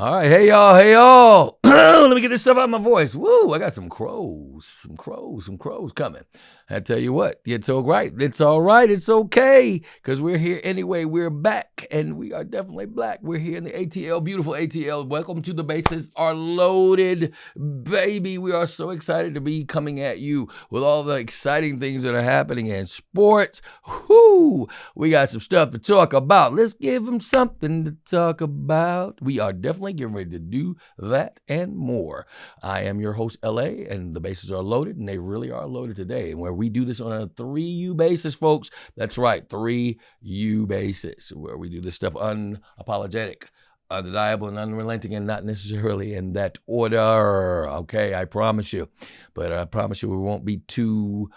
All right, hey y'all. Let me get this stuff out of my voice. Woo, I got some crows coming. I tell you what, it's all right. It's all right. It's okay, because we're here anyway. We're back, and we are definitely black. We're here in the ATL, beautiful ATL. Welcome to the Bases Are Loaded, baby. We are so excited to be coming at you with all the exciting things that are happening in sports. Whoo, we got some stuff to talk about. Let's give them something to talk about. We are definitely getting ready to do that and more. I am your host, LA, and the bases are loaded, and they really are loaded today. And where we do this on a 3U basis, folks. That's right, 3U basis, where we do this stuff unapologetic, undeniable, and unrelenting, and not necessarily in that order. Okay, I promise you. But I promise you we won't be too,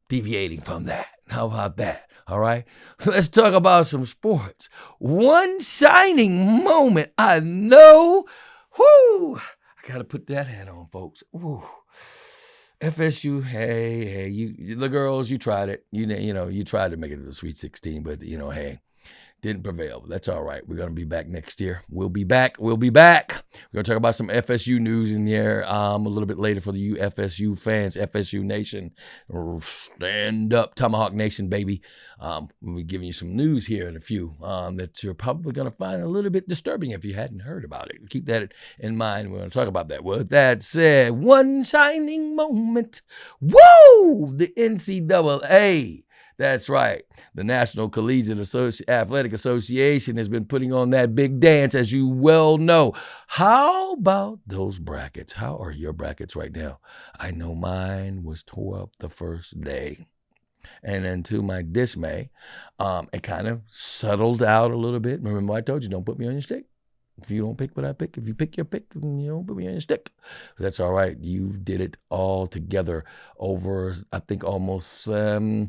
deviating from that. How about that? All right, let's talk about some sports. One shining moment, I know. Whoo! I gotta put that hat on, folks. Woo. FSU, hey, you the girls, you tried it. You tried to make it to the Sweet 16, but hey, didn't prevail. That's all right. We're going to be back next year. We'll be back. We're going to talk about some FSU news in here a little bit later for the FSU fans, FSU Nation. Stand up, Tomahawk Nation, baby. We'll be giving you some news here in a few that you're probably going to find a little bit disturbing if you hadn't heard about it. Keep that in mind. We're going to talk about that. With that said, one shining moment. Woo! The NCAA. That's right. The National Collegiate Athletic Association has been putting on that big dance, as you well know. How about those brackets? How are your brackets right now? I know mine was tore up the first day. And then to my dismay, it kind of settled out a little bit. Remember I told you, don't put me on your stick. If you don't pick what I pick, if you pick your pick, then you don't put me on your stick. That's all right. You did it all together over, I think, almost 21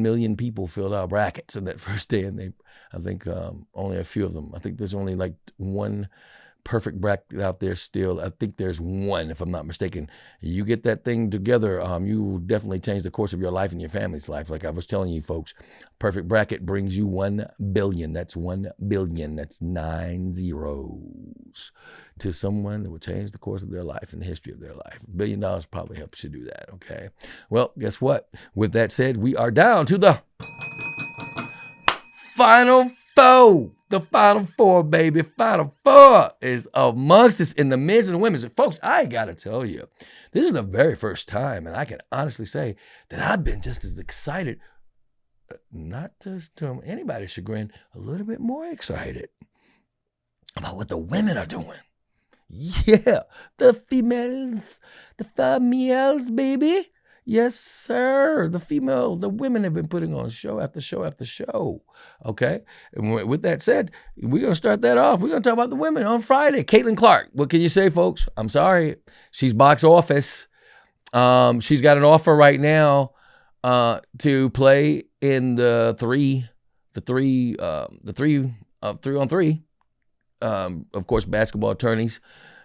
million people filled out brackets in that first day. And I think only a few of them. I think there's only like one perfect bracket out there still. I think there's one, if I'm not mistaken. You get that thing together, you will definitely change the course of your life and your family's life. Like I was telling you, folks, perfect bracket brings you 1 billion. That's 1 billion. That's 9 zeros to someone that will change the course of their life and the history of their life. $1 billion probably helps you do that, okay? Well, guess what? With that said, we are down to the Final Four. The Final Four, baby. Final Four is amongst us in the men's and the women's. Folks, I got to tell you, this is the very first time, and I can honestly say that I've been just as excited, not to anybody's chagrin, a little bit more excited about what the women are doing. Yeah, the females, baby. Yes, sir. The women have been putting on show after show after show. Okay. And with that said, we're going to start that off. We're going to talk about the women on Friday. Caitlin Clark. What can you say, folks? I'm sorry. She's box office. She's got an offer right now to play in the three on three. Of course, basketball attorneys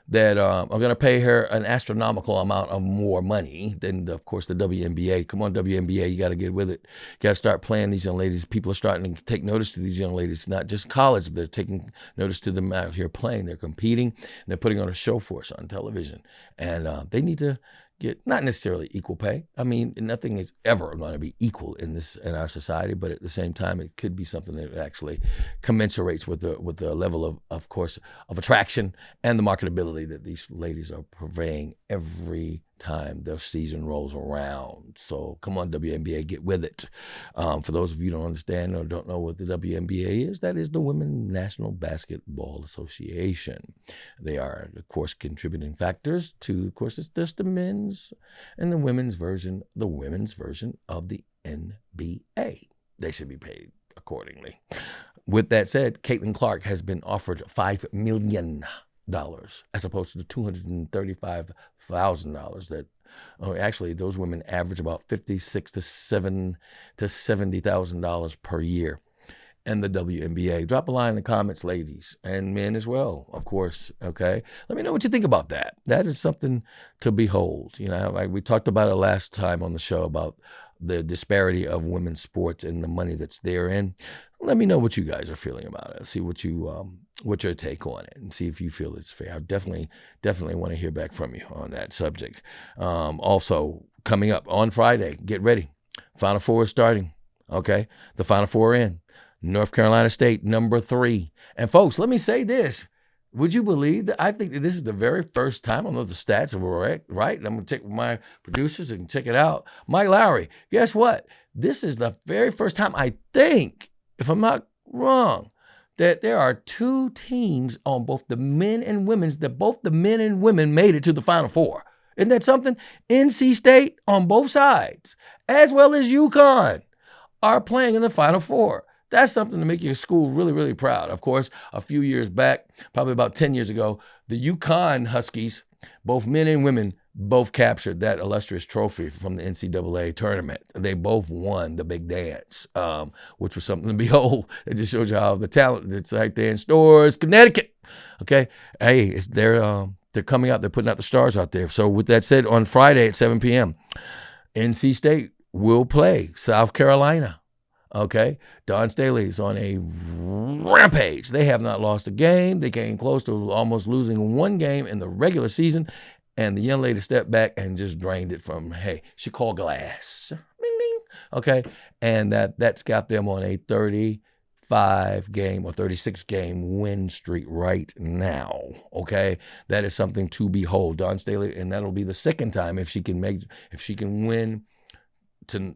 that are going to pay her an astronomical amount of more money than, of course, the WNBA. Come on, WNBA, you got to get with it. You got to start playing these young ladies. People are starting to take notice to these young ladies, not just college, but they're taking notice to them out here playing. They're competing, and they're putting on a show for us on television. And they need to get not necessarily equal pay. I mean, nothing is ever going to be equal in our society, but at the same time, it could be something that actually commensurates with the level of course, of attraction and the marketability that these ladies are purveying every time the season rolls around. So come on, WNBA, get with it. For those of you who don't understand or don't know what the WNBA is, that is the Women's National Basketball Association. They are, of course, contributing factors to, of course, it's just the men's and the women's version of the NBA. They should be paid accordingly. With that said, Caitlin Clark has been offered $5 million as opposed to the $235,000 that actually those women average about $56,000 to $70,000 per year in the WNBA. Drop a line in the comments, ladies, and men as well, of course. Okay, let me know what you think about that. That is something to behold. We talked about it last time on the show about the disparity of women's sports and the money that's therein. Let me know what you guys are feeling about it. See what your take on it, and see if you feel it's fair. I definitely want to hear back from you on that subject. Also, coming up on Friday, get ready. Final Four is starting. Okay, the Final Four are in. North Carolina State, number 3. And folks, let me say this. Would you believe that I think that this is the very first time, I don't know if the stats are right? I'm going to check with my producers and check it out. Mike Lowry, guess what? This is the very first time, I think, if I'm not wrong, that there are 2 teams on both the men and women's, that both the men and women made it to the Final Four. Isn't that something? NC State on both sides, as well as UConn, are playing in the Final Four. That's something to make your school really, really proud. Of course, a few years back, probably about 10 years ago, the UConn Huskies, both men and women, both captured that illustrious trophy from the NCAA tournament. They both won the big dance, which was something to behold. It just shows you how the talent that's right there in Stores, Connecticut. Okay, hey, they're coming out. They're putting out the stars out there. So with that said, on Friday at 7 p.m., NC State will play South Carolina. Okay, Dawn Staley is on a rampage. They have not lost a game. They came close to almost losing 1 game in the regular season, and the young lady stepped back and just drained it from, hey, she called glass. Bing, bing. Okay, and that's got them on a 35-game or 36-game win streak right now. Okay, that is something to behold. Dawn Staley, and that'll be the second time if she can win.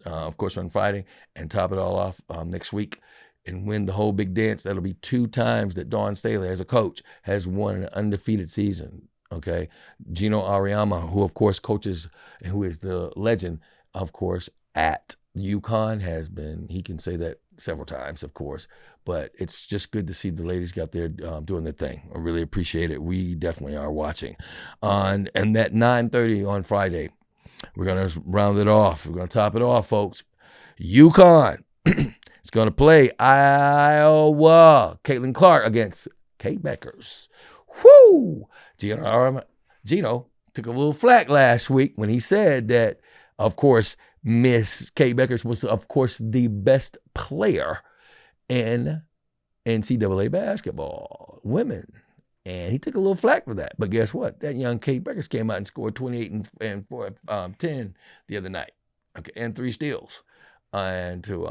Of course, on Friday, and top it all off next week and win the whole big dance. That'll be 2 times that Dawn Staley, as a coach, has won an undefeated season. Okay, Gino Auriemma, who of course coaches and who is the legend, of course, at UConn, has been. He can say that several times, of course, but it's just good to see the ladies got there doing their thing. I really appreciate it. We definitely are watching. And that 9:30 on Friday. We're going to round it off. We're going to top it off, folks. UConn is going to play Iowa. Caitlin Clark against Kate Beckers. Whoo! Gino took a little flack last week when he said that, of course, Miss Kate Beckers was, of course, the best player in NCAA basketball, women. And he took a little flack for that. But guess what? That young Kate Beckers came out and scored 28 and 10 the other night. Okay, and 3 steals. And to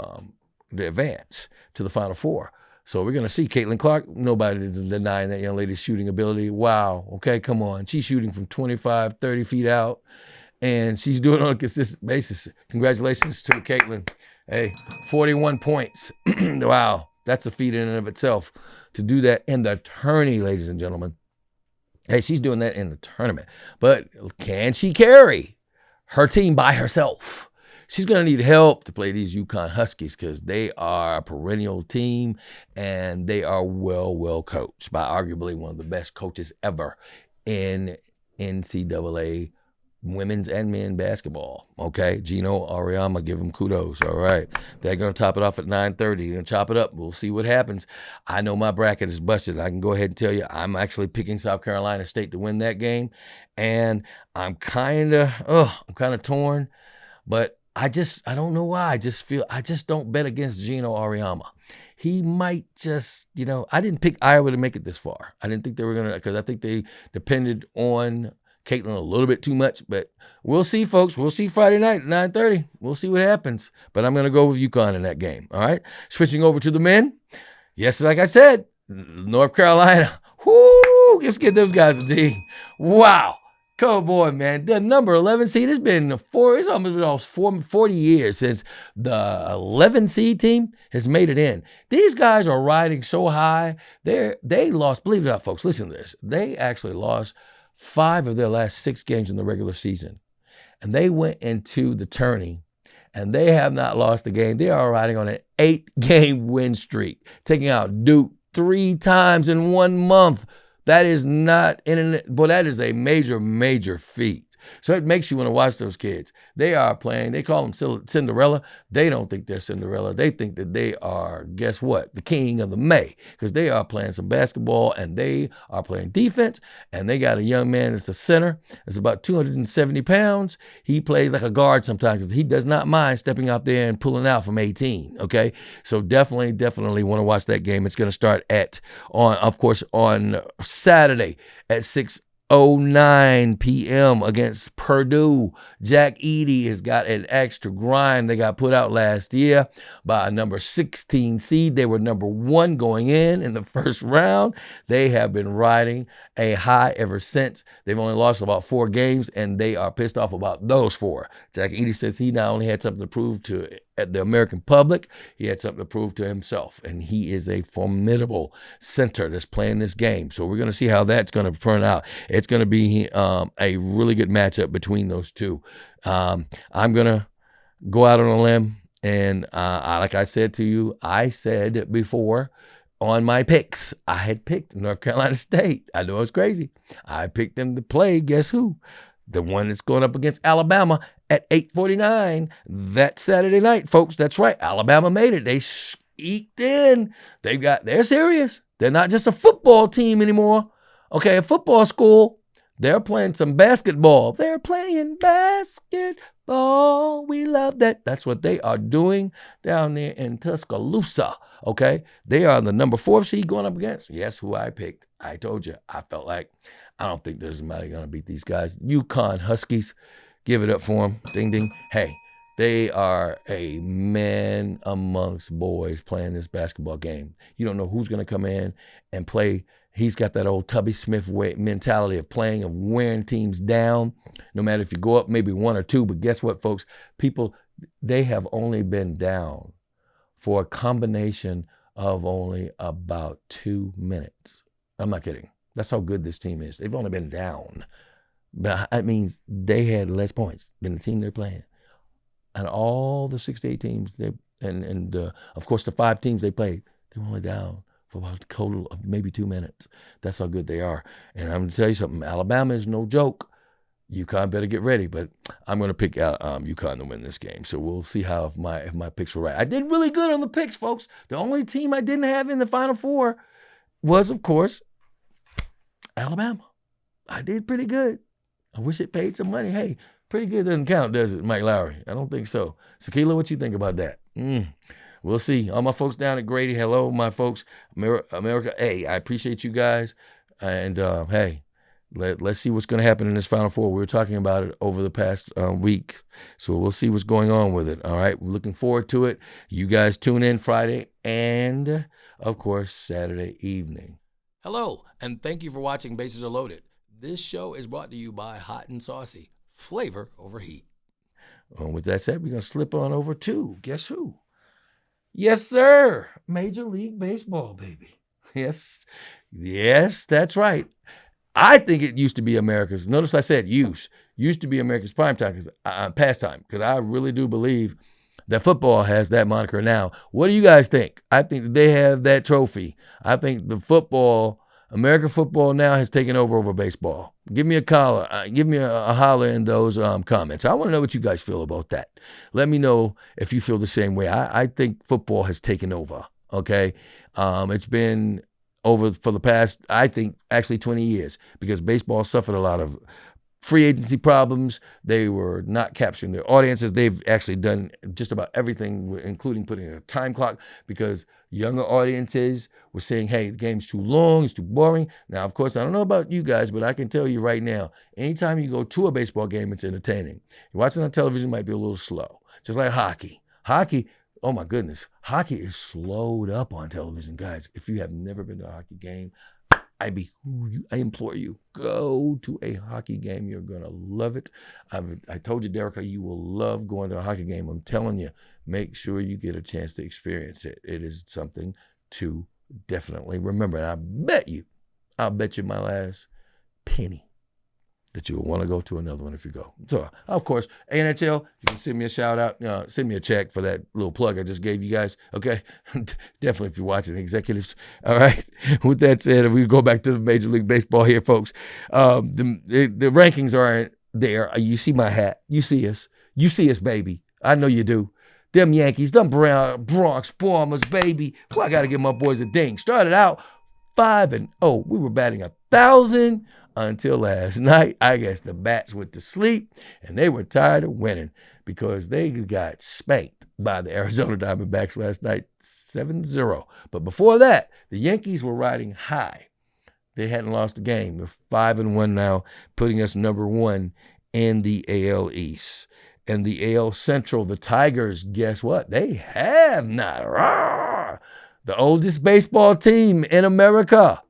advance to the Final Four. So we're going to see Caitlin Clark. Nobody is denying that young lady's shooting ability. Wow. Okay, come on. She's shooting from 25, 30 feet out. And she's doing it on a consistent basis. Congratulations to Caitlin. Hey, 41 points. Wow. That's a feat in and of itself. To do that in the tourney, ladies and gentlemen. Hey, she's doing that in the tournament. But can she carry her team by herself? She's going to need help to play these UConn Huskies because they are a perennial team and they are well coached by arguably one of the best coaches ever in NCAA women's and men basketball. Okay, Gino Auriemma, give him kudos. All right, they're going to top it off at 9:30. They're going to chop it up. We'll see what happens. I know my bracket is busted. I can go ahead and tell you I'm actually picking South Carolina State to win that game, and I'm kind of torn, but I don't know why. I just don't bet against Gino Auriemma. He might just, I didn't pick Iowa to make it this far. I didn't think they were going to, because I think they depended on Caitlin a little bit too much, but we'll see, folks. We'll see Friday night at 9:30. We'll see what happens. But I'm going to go with UConn in that game, all right? Switching over to the men. Yes, like I said, North Carolina. Whoo! Let's get those guys a D. Wow. Come on, man. The number 11 seed has been it's almost 40 years since the 11 seed team has made it in. These guys are riding so high. They lost, believe it or not, folks, listen to this. They actually lost 5 of their last 6 games in the regular season. And they went into the tourney, and they have not lost a game. They are riding on an 8-game win streak, taking out Duke 3 times in 1 month. That is not that is a major feat. So it makes you want to watch those kids. They are playing, they call them Cinderella. They don't think they're Cinderella. They think that they are, guess what, the king of the May, because they are playing some basketball and they are playing defense, and they got a young man that's a center. It's about 270 pounds. He plays like a guard sometimes because he does not mind stepping out there and pulling out from 18, okay? So definitely want to watch that game. It's going to start on Saturday at 6:09 p.m. against Purdue. Jack Edey has got an extra grind. They got put out last year by a number 16 seed. They were number 1 going in the first round. They have been riding a high ever since. They've only lost about 4 games, and they are pissed off about those 4. Jack Edey says he not only had something to prove to the American public, he had something to prove to himself, and he is a formidable center that's playing this game. So we're going to see how that's going to turn out. It's going to be a really good matchup between those two. I'm going to go out on a limb, and like I said to you, I said before on my picks, I had picked North Carolina State. I know it's crazy. I picked them to play, guess who? The one that's going up against Alabama at 8:49 that Saturday night, folks. That's right. Alabama made it. They eked in. They're serious. They're not just a football team anymore. Okay, a football school. They're playing some basketball. They're playing basketball. We love that. That's what they are doing down there in Tuscaloosa. Okay, they are the number 4 seed going up against. Yes, who I picked. I told you. I felt like I don't think there's anybody going to beat these guys. UConn Huskies. Give it up for them. Ding, ding. Hey, they are a man amongst boys playing this basketball game. You don't know who's going to come in and play. He's got that old Tubby Smith mentality of playing, of wearing teams down, no matter if you go up maybe 1 or 2. But guess what, folks? People, they have only been down for a combination of only about 2 minutes. I'm not kidding. That's how good this team is. They've only been down. But that means they had less points than the team they're playing. And all the 6 to 8 teams, of course the 5 teams they played, they were only down for about a total of maybe 2 minutes. That's how good they are. And I'm going to tell you something. Alabama is no joke. UConn better get ready. But I'm going to pick UConn to win this game. So we'll see how if my picks were right. I did really good on the picks, folks. The only team I didn't have in the Final Four was, of course, Alabama. I did pretty good. I wish it paid some money. Hey, pretty good doesn't count, does it, Mike Lowry? I don't think so. Sakila, what you think about that? We'll see. All my folks down at Grady, hello, my folks. America, hey, I appreciate you guys. And, hey, let's see what's going to happen in this Final Four. We were talking about it over the past week. So we'll see what's going on with it. All right, we're looking forward to it. You guys tune in Friday and, of course, Saturday evening. Hello, and thank you for watching Bases Are Loaded. This show is brought to you by Hot and Saucy, flavor over heat. With that said, we're going to slip on over to, guess who? Yes, sir. Major League Baseball, baby. Yes, that's right. I think it used to be America's, notice I said used to be America's pastime, because I really do believe that football has that moniker now. What do you guys think? I think that they have that trophy. I think American football now has taken over baseball. Give me a collar. Give me a holler in those comments. I want to know what you guys feel about that. Let me know if you feel the same way. I think football has taken over, okay? It's been over for the past, I think, actually 20 years because baseball suffered a lot of free agency problems. They were not capturing their audiences. They've actually done just about everything, including putting a time clock, because younger audiences were saying, hey, the game's too long, it's too boring. Now, of course, I don't know about you guys, but I can tell you right now, anytime you go to a baseball game, it's entertaining. You're watching on television, it might be a little slow. Just like hockey. Hockey, oh my goodness, hockey is slowed up on television, guys. If you have never been to a hockey game, I implore you, go to a hockey game. You're going to love it. I told you, Derica, you will love going to a hockey game. I'm telling you, make sure you get a chance to experience it. It is something to definitely remember. And I'll bet you my last penny that you will want to go to another one if you go. So, of course, NHL, you can send me a shout out, send me a check for that little plug I just gave you guys, okay? Definitely if you're watching, executives. All right, with that said, if we go back to the Major League Baseball here, folks, the rankings are there. You see my hat. You see us. You see us, baby. I know you do. Them Yankees, them Bronx Bombers, baby. Well, I got to give my boys a ding. Started out 5-0. We were batting 1,000 until last night. I guess the bats went to sleep, and they were tired of winning because they got spanked by the Arizona Diamondbacks last night, 7-0. But before that, the Yankees were riding high. They hadn't lost a game. They're 5-1 now, putting us number 1 in the AL East. And the AL Central, the Tigers, guess what? They have not. Rawr! The oldest baseball team in America,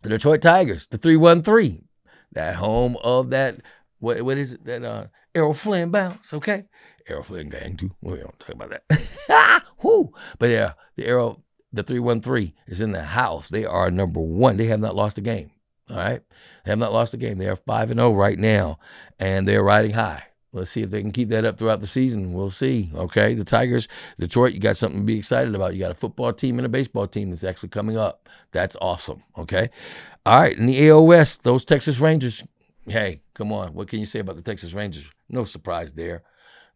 the Detroit Tigers, the 3-1-3, that home of that, what is it, that Errol Flynn bounce, okay? Errol Flynn gang too. We don't talk about that. Whoo! But yeah, the 3-1-3 is in the house. They are number 1. They have not lost a game, all right? They have not lost a game. They are 5-0 right now, and they're riding high. Let's see if they can keep that up throughout the season. We'll see, okay? The Tigers, Detroit, you got something to be excited about. You got a football team and a baseball team that's actually coming up. That's awesome, okay? All right, in the AL West, those Texas Rangers, hey, come on. What can you say about the Texas Rangers? No surprise there.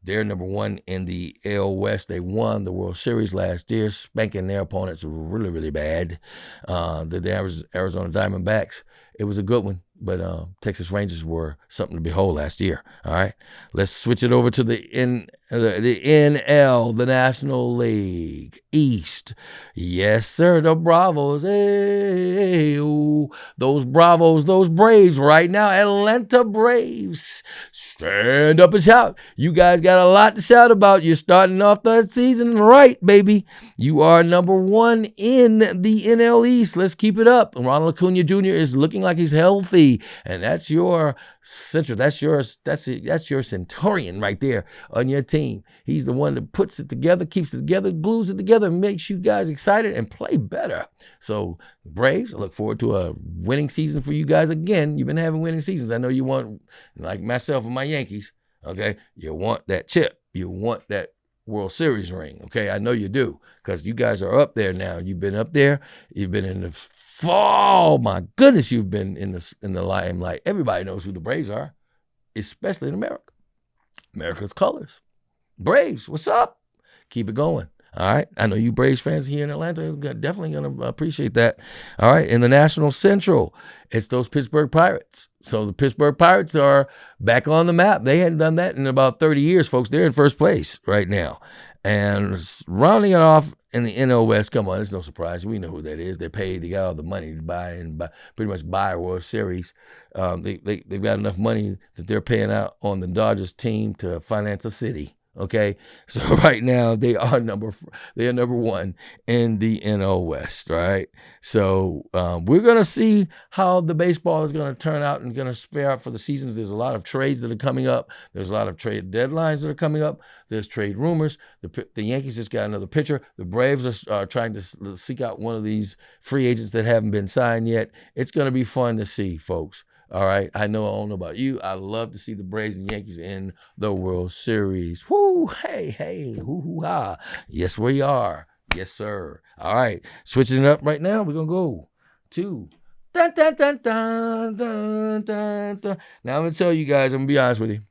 They're number 1 in the AL West. They won the World Series last year, spanking their opponents really, really bad. The Arizona Diamondbacks, it was a good one. But Texas Rangers were something to behold last year. All right, let's switch it over to the NL, the National League East. Yes, sir, the Bravos. Hey, ooh, those Bravos, those Braves right now. Atlanta Braves, stand up and shout. You guys got a lot to shout about. You're starting off the season right, baby. You are number 1 in the NL East. Let's keep it up. Ronald Acuna Jr. is looking like he's healthy. And that's your central. That's your Centurion right there on your team. He's the one that puts it together, keeps it together, glues it together, and makes you guys excited and play better. So Braves, I look forward to a winning season for you guys again. You've been having winning seasons. I know you want, like myself and my Yankees, okay? You want that chip. You want that World Series ring, okay? I know you do, because you guys are up there now. You've been up there. You've been in the fall. My goodness, you've been in the limelight. Everybody knows who the Braves are, especially in America. America's colors. Braves, what's up? Keep it going. All right. I know you Braves fans here in Atlanta are definitely going to appreciate that. All right. In the National Central, it's those Pittsburgh Pirates. So the Pittsburgh Pirates are back on the map. They hadn't done that in about 30 years, folks. They're in first place right now. And rounding it off in the NL West, come on, it's no surprise. We know who that is. They're paid. They got all the money to pretty much buy a World Series. They've got enough money that they're paying out on the Dodgers team to finance a city. Okay, so right now they are number 1 in the NL West, right? So we're gonna see how the baseball is gonna turn out and gonna spare out for the seasons. There's a lot of trades that are coming up. There's a lot of trade deadlines that are coming up. There's trade rumors. The Yankees just got another pitcher. The Braves are trying to seek out one of these free agents that haven't been signed yet. It's gonna be fun to see, folks. All right, I don't know about you. I love to see the Braves and Yankees in the World Series. Whoo, hey, hoo-hoo-ha. Yes, we are. Yes, sir. All right, switching it up right now. We're going to go to dun, dun, dun, dun, dun, dun, dun. Now, I'm going to tell you guys, I'm going to be honest with you.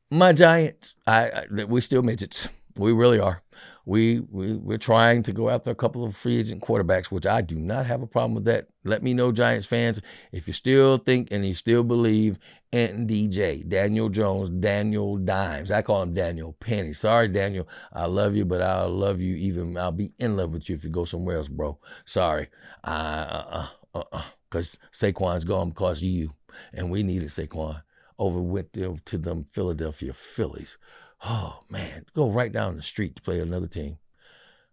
My Giants, we're still midgets. We really are. We're trying to go after a couple of free agent quarterbacks, which I do not have a problem with that. Let me know, Giants fans, if you still think and you still believe in DJ, Daniel Jones, Daniel Dimes. I call him Daniel Penny. Sorry, Daniel. I love you, but I'll love you even. I'll be in love with you if you go somewhere else, bro. Sorry. Because Saquon's gone because of you, and we needed Saquon over with them to them Philadelphia Phillies. Oh, man, go right down the street to play another team.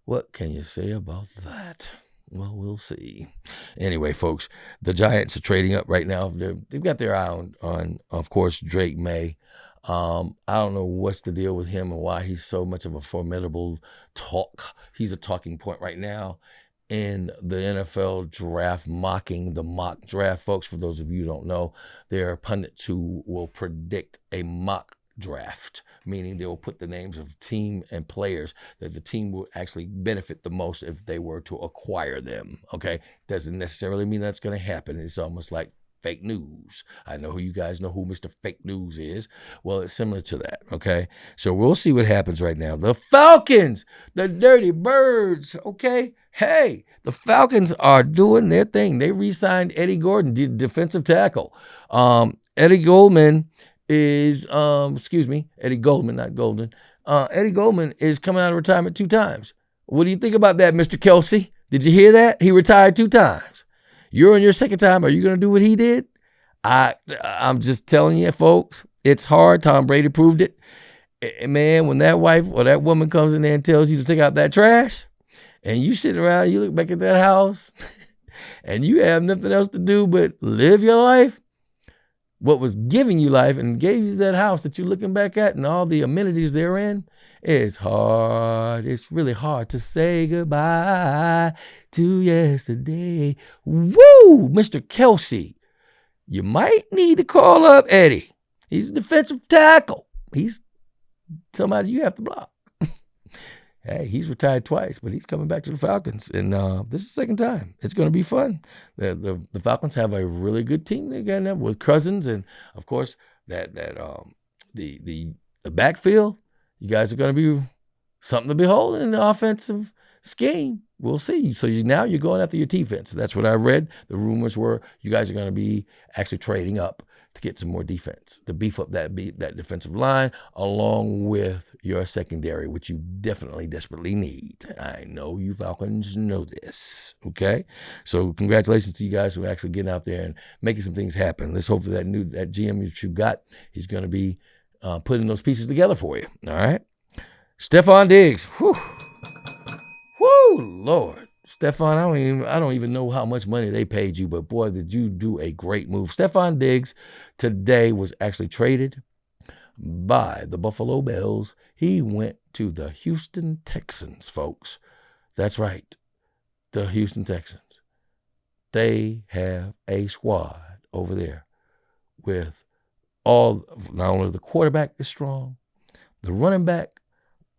What can you say about that? Well, we'll see. Anyway, folks, the Giants are trading up right now. They've got their eye on, of course, Drake May. I don't know what's the deal with him and why he's so much of a formidable talk. He's a talking point right now in the NFL draft, mocking the mock draft. Folks, for those of you who don't know, there are pundits who will predict a mock draft, meaning they will put the names of team and players that the team will actually benefit the most if they were to acquire them. Okay, doesn't necessarily mean that's going to happen. It's almost like Fake News. I know you guys know who Mr. Fake News is. Well, it's similar to that, okay? So we'll see what happens right now. The Falcons, the Dirty Birds, okay? Hey, the Falcons are doing their thing. They re-signed Eddie Gordon, defensive tackle. Eddie Goldman is, Eddie Goldman, not Golden. Eddie Goldman is coming out of retirement 2 times. What do you think about that, Mr. Kelsey? Did you hear that? He retired 2 times. You're on your 2nd time. Are you going to do what he did? I'm just telling you, folks, it's hard. Tom Brady proved it. Man, when that wife or that woman comes in there and tells you to take out that trash, and you sit around, you look back at that house, and you have nothing else to do but live your life, what was giving you life and gave you that house that you're looking back at and all the amenities therein, it's hard. It's really hard to say goodbye to yesterday. Woo! Mr. Kelsey, you might need to call up Eddie. He's a defensive tackle. He's somebody you have to block. Hey, he's retired twice, but he's coming back to the Falcons, and this is the 2nd time. It's going to be fun. The Falcons have a really good team again with Cousins, and of course the backfield. You guys are going to be something to behold in the offensive scheme. We'll see. So now you're going after your defense. That's what I read. The rumors were you guys are going to be actually trading up to get some more defense, to beef up that defensive line, along with your secondary, which you definitely desperately need. I know you Falcons know this, okay? So congratulations to you guys who are actually getting out there and making some things happen. Let's hope that that GM that you got, he's going to be putting those pieces together for you, all right? Stephon Diggs, whew, Lord. Stephon, I don't even know how much money they paid you, but boy, did you do a great move. Stephon Diggs today was actually traded by the Buffalo Bills. He went to the Houston Texans, folks. That's right, the Houston Texans. They have a squad over there with not only the quarterback is strong, the running back,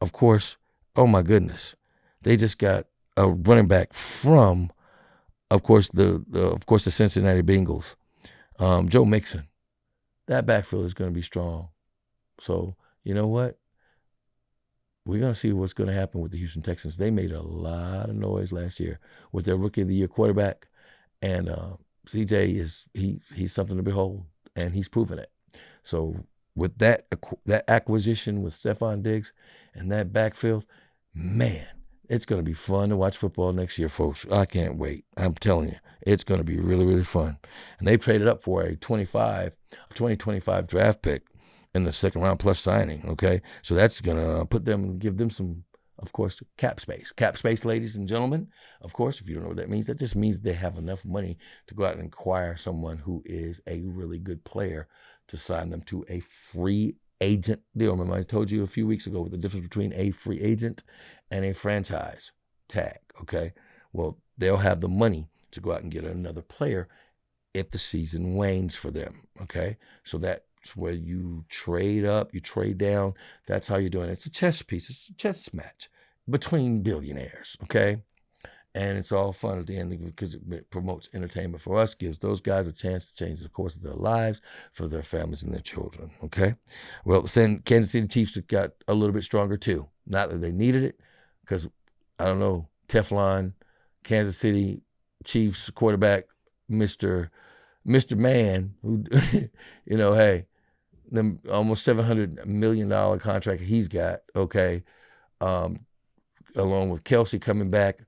of course, oh my goodness, they just got a running back from, of course, the Cincinnati Bengals, Joe Mixon. That backfield is going to be strong. So you know what? We're going to see what's going to happen with the Houston Texans. They made a lot of noise last year with their Rookie of the Year quarterback, and CJ he's something to behold, and he's proven it. So with that acquisition with Stephon Diggs and that backfield, man. It's going to be fun to watch football next year, folks. I can't wait. I'm telling you, it's going to be really, really fun. And they traded up for a 2025 draft pick in the 2nd round plus signing, okay? So that's going to give them some, of course, cap space. Cap space, ladies and gentlemen. Of course, if you don't know what that means, that just means they have enough money to go out and acquire someone who is a really good player to sign them to a free agent deal. Remember, I told you a few weeks ago the difference between a free agent and a franchise tag, okay? Well, they'll have the money to go out and get another player if the season wanes for them, okay? So that's where you trade up, you trade down. That's how you're doing it. It's a chess piece. It's a chess match between billionaires, okay? And it's all fun at the end because it promotes entertainment for us, gives those guys a chance to change the course of their lives for their families and their children, okay? Well, the Kansas City Chiefs got a little bit stronger too. Not that they needed it, because, I don't know, Teflon, Kansas City Chiefs quarterback, Mr. Man, who, hey, them almost $700 million contract he's got, okay, along with Kelsey coming back,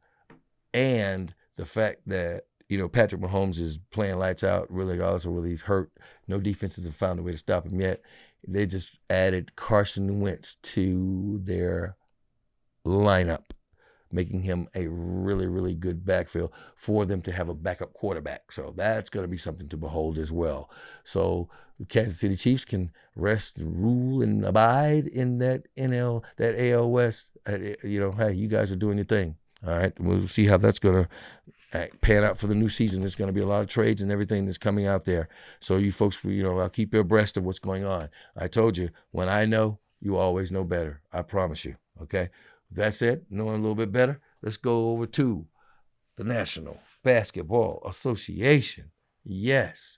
and the fact that, Patrick Mahomes is playing lights out, really regardless of whether he's hurt. No defenses have found a way to stop him yet. They just added Carson Wentz to their lineup, making him a really, really good backfield for them to have a backup quarterback. So that's going to be something to behold as well. So the Kansas City Chiefs can rest and rule and abide in that AL West. Hey, you guys are doing your thing. All right, we'll see how that's going to pan out for the new season. There's going to be a lot of trades and everything that's coming out there. So you folks, I'll keep you abreast of what's going on. I told you, when I know, you always know better. I promise you, okay? With that said, knowing a little bit better, let's go over to the National Basketball Association. Yes,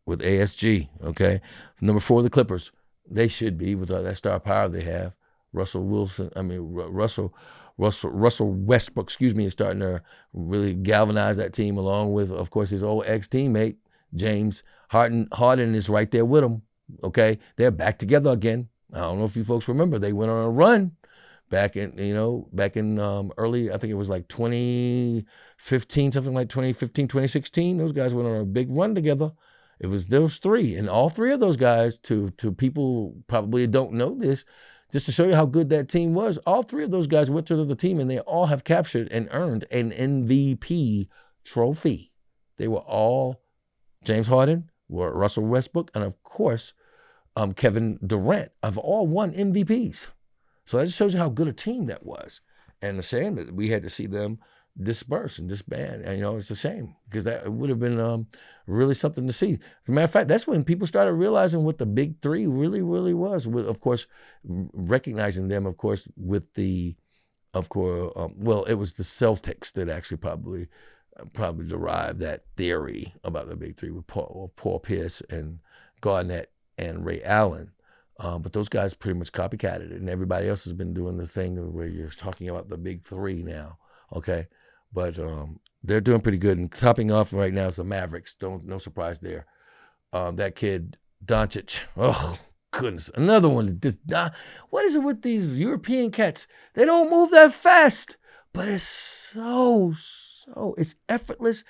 with ASG, okay? Number 4, the Clippers. They should be with that star power they have. Russell Westbrook, is starting to really galvanize that team along with, of course, his old ex-teammate, James Harden. Harden is right there with him, okay? They're back together again. I don't know if you folks remember. They went on a run back in early, I think it was like 2015, something like 2015, 2016. Those guys went on a big run together. It was those 3, and all 3 of those guys, to people probably don't know this, just to show you how good that team was, all 3 of those guys went to the team, and they all have captured and earned an MVP trophy. They were all James Harden, Russell Westbrook, and of course, Kevin Durant have all won MVPs. So that just shows you how good a team that was. And the shame that we had to see them disperse and disband. And, it's a shame because that would have been really something to see. As a matter of fact, that's when people started realizing what the big 3 really, really was. With, of course, recognizing them, of course, with it was the Celtics that actually probably derived that theory about the big 3 with Paul Pierce and Garnett and Ray Allen. But those guys pretty much copycatted it, and everybody else has been doing the thing where you're talking about the big 3 now, okay? But they're doing pretty good, and topping off right now is the Mavericks. No surprise there. That kid, Doncic, oh, goodness. Another one. What is it with these European cats? They don't move that fast, but it's so, it's effortless,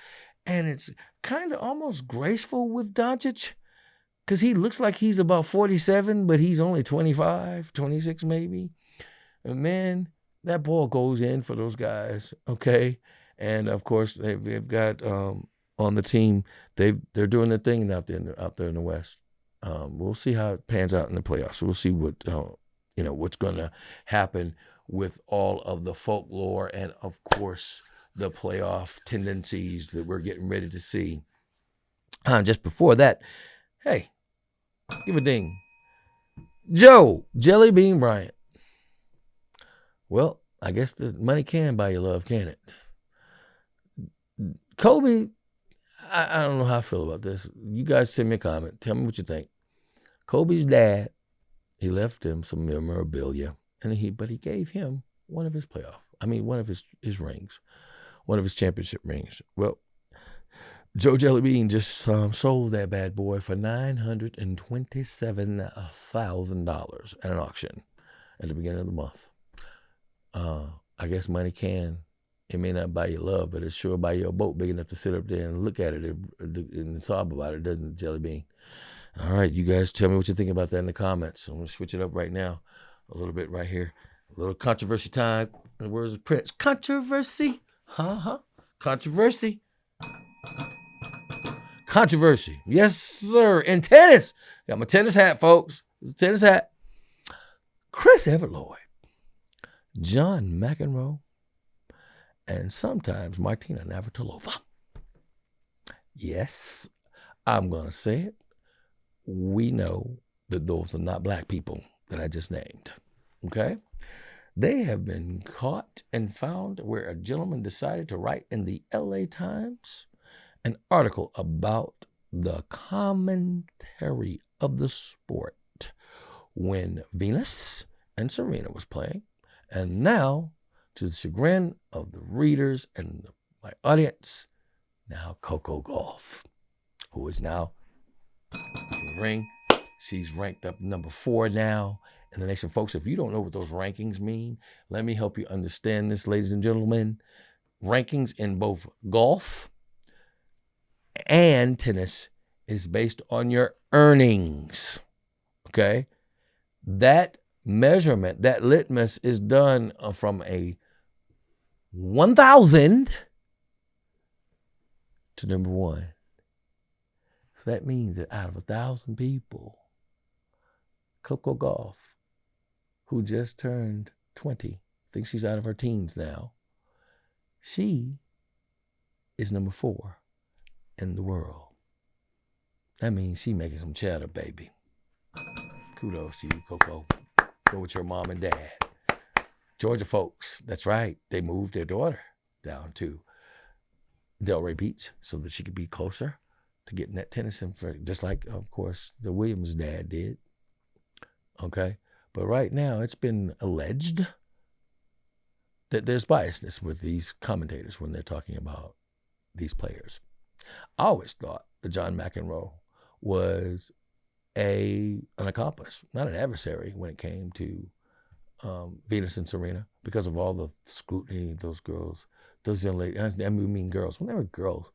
and it's kind of almost graceful with Doncic. Because he looks like he's about 47, but he's only 25, 26 maybe. And man, that ball goes in for those guys, okay? And of course, they've got on the team, they're doing their thing out there in the West. We'll see how it pans out in the playoffs. We'll see what's going to happen with all of the folklore and of course the playoff tendencies that we're getting ready to see. Just before that, hey, give a ding. Joe Jelly Bean Bryant. Well, I guess the money can buy you love, can it? Kobe, I don't know how I feel about this. You guys send me a comment. Tell me what you think. Kobe's dad, he left him some memorabilia, but he gave him one of his rings, one of his championship rings. Well, Joe Jellybean just sold that bad boy for $927,000 at an auction at the beginning of the month. I guess money can. It may not buy you love, but it sure buy you a boat big enough to sit up there and look at it and sob about it, doesn't it, Jellybean? All right, you guys tell me what you think about that in the comments. I'm going to switch it up right now a little bit right here. A little controversy time. In the words of Prince. Controversy. Controversy. Controversy. Yes, sir. In tennis. Got my tennis hat, folks. It's a tennis hat. Chris Everloyd, John McEnroe, and sometimes Martina Navratilova. Yes, I'm going to say it. We know that those are not black people that I just named. Okay? They have been caught and found where a gentleman decided to write in the LA Times an article about the commentary of the sport when Venus and Serena was playing. And now, to the chagrin of the readers and my audience, now Coco Gauff, who is now in the ring. She's ranked up number 4 now in the nation. Folks, if you don't know what those rankings mean, let me help you understand this, ladies and gentlemen. Rankings in both golf and tennis is based on your earnings, okay? That measurement, that litmus is done from a 1,000 to number 1. So that means that out of 1,000 people, Coco Gauff, who just turned 20, thinks she's out of her teens now, she is number 4 in the world. That means she's making some cheddar, baby. Kudos to you, Coco. Go with your mom and dad. Georgia folks, that's right. They moved their daughter down to Delray Beach so that she could be closer to getting that tennis just like, of course, the Williams dad did. Okay? But right now, it's been alleged that there's biasness with these commentators when they're talking about these players. I always thought that John McEnroe was an accomplice, not an adversary when it came to Venus and Serena, because of all the scrutiny those girls, those young ladies, I mean girls, when they were girls,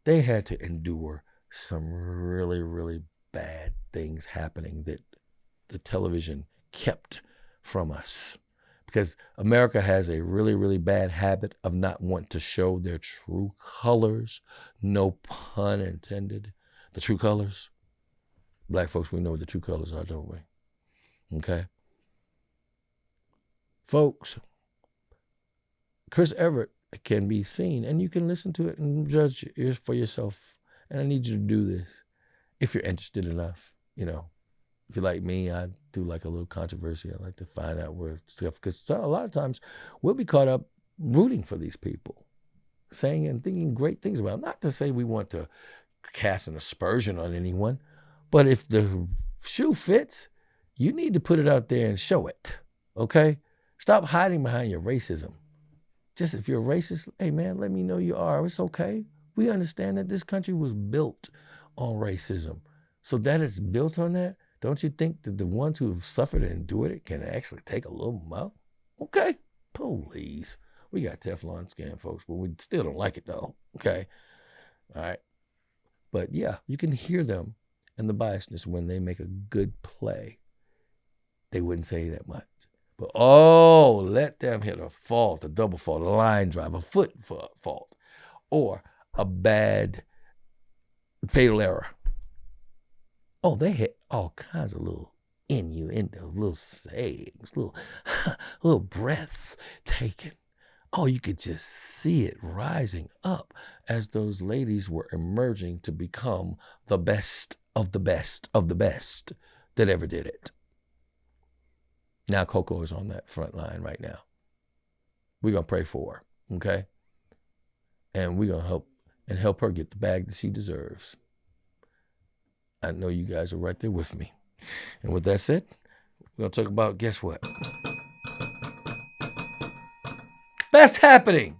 they had to endure some really, really bad things happening that the television kept from us. Because America has a really, really bad habit of not wanting to show their true colors. No pun intended. The true colors. Black folks, we know what the true colors are, don't we? Okay? Folks, Chris Everett can be seen, and you can listen to it and judge for yourself. And I need you to do this if you're interested enough. You know, if you're like me, I do like a little controversy. I like to find out where stuff, because a lot of times we'll be caught up rooting for these people, saying and thinking great things about them. Not to say we want to cast an aspersion on anyone, but if the shoe fits, you need to put it out there and show it, okay? Stop hiding behind your racism. Just if you're racist, hey man, let me know you are. It's okay. We understand that this country was built on racism. So that it's built on that, don't you think that the ones who have suffered and endured it can actually take a little more? Okay, please. We got Teflon skin, folks, but we still don't like it though, okay? All right. But yeah, you can hear them and the biasness when they make a good play. They wouldn't say that much. But let them hit a fault, a double fault, a line drive, a foot fault, or a bad fatal error. Oh, they hit all kinds of little innuendo, little sayings, little breaths taken. Oh, you could just see it rising up as those ladies were emerging to become the best of the best of the best that ever did it. Now Coco is on that front line right now. We're going to pray for her, okay? And we're going to help her get the bag that she deserves. I know you guys are right there with me. And with that said, we're going to talk about, guess what? Best happening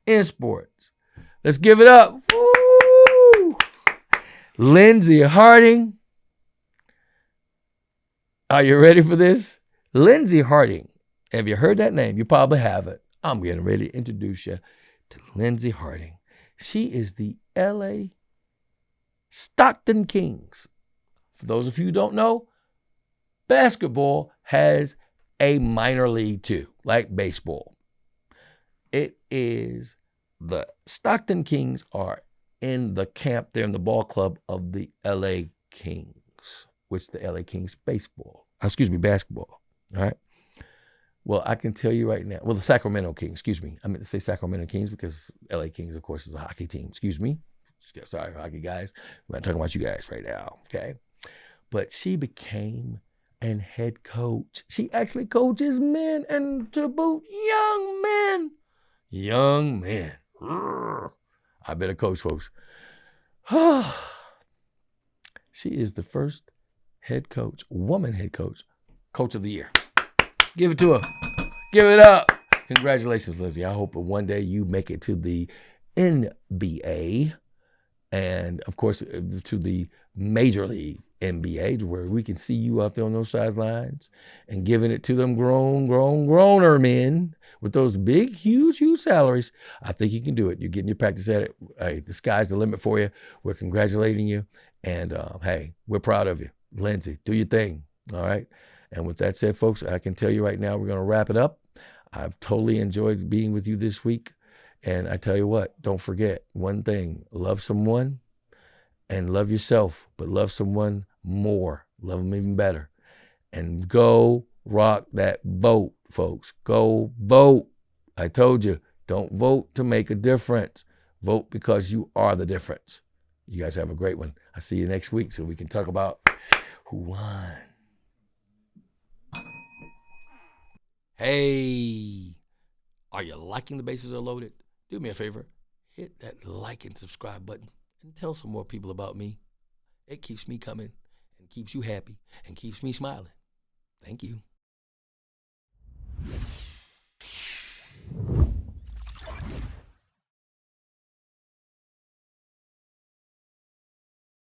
in sports. Let's give it up. Woo! Lindsey Harding. Are you ready for this? Lindsey Harding. Have you heard that name? You probably haven't. I'm getting ready to introduce you to Lindsey Harding. She is the LA Stockton Kings. For those of you who don't know, basketball has a minor league too, like baseball. It is the Stockton Kings are in the camp, they're in the ball club of the LA Kings, which the LA Kings basketball. All right. Well, I can tell you right now, the Sacramento Kings, I meant to say Sacramento Kings because LA Kings, of course, is a hockey team. Sorry, hockey guys. I'm not talking about you guys right now, okay? But she became an head coach. She actually coaches men and to boot young men. Young men. I better coach, folks. She is the first head coach, woman head coach, coach of the year. Give it to her. Give it up. Congratulations, Lindsey. I hope one day you make it to the NBA and, of course, to the Major League NBA, where we can see you out there on those sidelines and giving it to them growner men with those big, huge salaries. I think you can do it. You're getting your practice at it. Hey, the sky's the limit for you. We're congratulating you. And, hey, we're proud of you. Lindsey, do your thing. All right? And with that said, folks, I can tell you right now, we're going to wrap it up. I've totally enjoyed being with you this week. And I tell you what, don't forget one thing. Love someone and love yourself, but love someone more. Love them even better. And go rock that vote, folks. Go vote. I told you, don't vote to make a difference. Vote because you are the difference. You guys have a great one. I'll see you next week so we can talk about who won. Hey, are you liking The Bases Are Loaded? Do me a favor, hit that like and subscribe button and tell some more people about me. It keeps me coming and keeps you happy and keeps me smiling. Thank you.